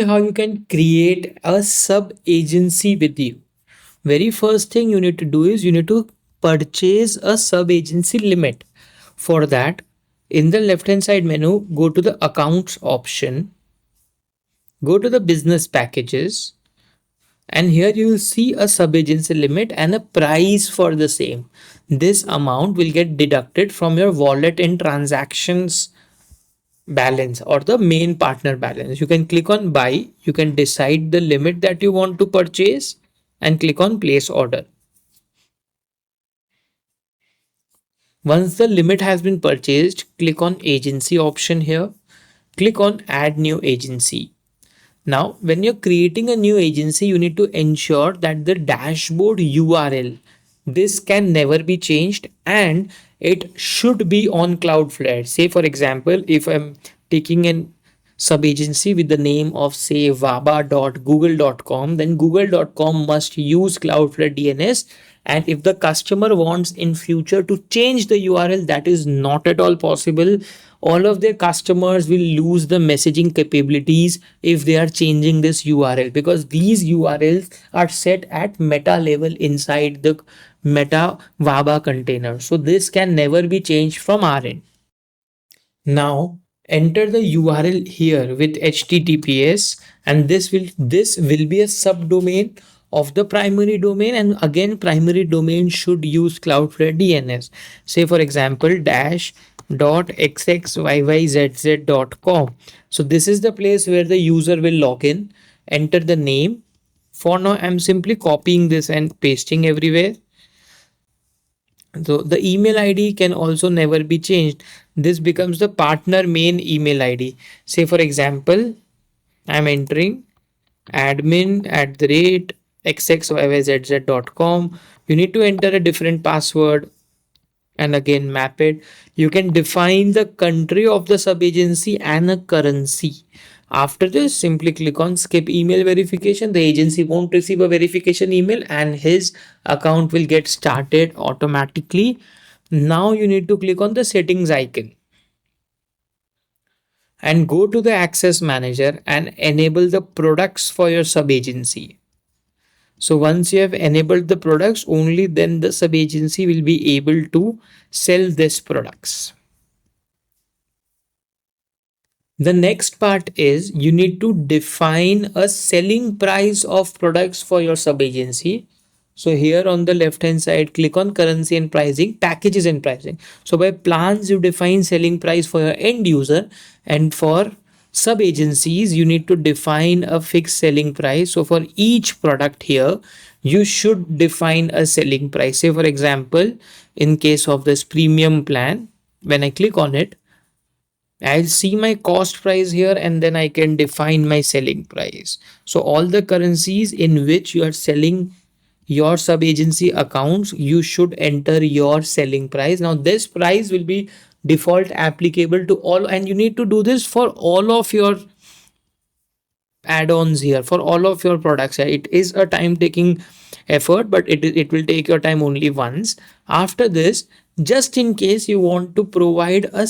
how you can create a sub agency with you. Very first thing you need to do is you need to purchase a sub agency limit. For that, in the left hand side menu, go to the accounts option, go to the business packages, and here you will see a sub agency limit and a price for the same. This amount will get deducted from your wallet and transactions balance or the main partner balance. You can click on buy, you can decide the limit that you want to purchase and click on place order. Once the limit has been purchased, click on agency option here. Click on add new agency. Now, when you're creating a new agency, you need to ensure that the dashboard URL, this can never be changed and it should be on Cloudflare. Say for example, if I'm taking an sub agency with the name of say vaba.google.com, then google.com must use Cloudflare DNS. And if the customer wants in future to change the URL, that is not at all possible. All of their customers will lose the messaging capabilities if they are changing this URL, because these URLs are set at meta level inside the meta vaba container. So this can never be changed from our end. Now enter the URL here with HTTPS, and this will be a subdomain of the primary domain, and again primary domain should use Cloudflare DNS. Say for example dash dot xxyyzz.com. So this is the place where the user will log in, enter the name. For now I'm simply copying this and pasting everywhere. So the email ID can also never be changed. This becomes the partner main email ID. Say for example, I'm entering admin at the rate xxyyzz.com. You need to enter a different password and again map it. You can define the country of the sub agency and a currency. After this, simply click on skip email verification. The agency won't receive a verification email and his account will get started automatically. Now you need to click on the settings icon and go to the access manager and enable the products for your sub agency. So once you have enabled the products, only then the sub agency will be able to sell these products. The next part is you need to define a selling price of products for your sub agency. So here on the left hand side, click on currency and pricing, packages and pricing. So by plans, you define selling price for your end user, and for sub agencies, you need to define a fixed selling price. So for each product here, you should define a selling price. Say for example, in case of this premium plan, when I click on it, I'll see my cost price here and then I can define my selling price. So all the currencies in which you are selling your sub agency accounts, you should enter your selling price. Now this price will be default applicable to all, and you need to do this for all of your add-ons here, for all of your products. It is a time taking effort, but it will take your time only once. After this, just in case you want to provide a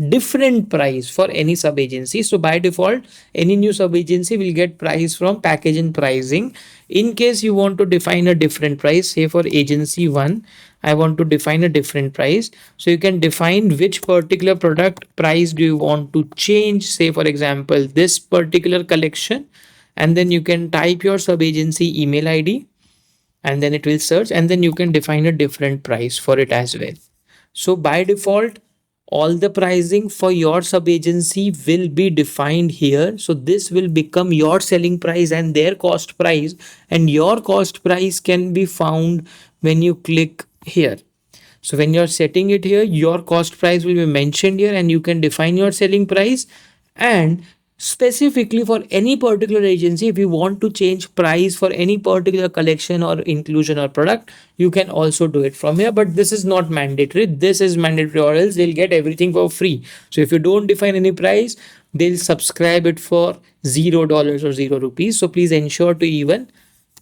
different price for any sub agency, so by default any new sub agency will get price from package and pricing. In case you want to define a different price, say for agency 1 I want to define a different price, so you can define which particular product price do you want to change. Say for example this particular collection, and then you can type your sub agency email ID and then it will search, and then you can define a different price for it as well. So by default, all the pricing for your sub agency will be defined here. So this will become your selling price and their cost price, and your cost price can be found when you click here. So when you're setting it here, your cost price will be mentioned here and you can define your selling price. And specifically for any particular agency, if you want to change price for any particular collection or inclusion or product, you can also do it from here, but this is not mandatory. This is mandatory, or else they'll get everything for free. So if you don't define any price, they'll subscribe it for $0 or 0 rupees. So please ensure to even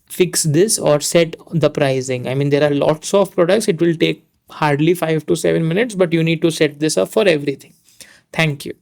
fix this or set the pricing. I mean, there are lots of products, it will take hardly 5 to 7 minutes, but you need to set this up for everything. Thank you.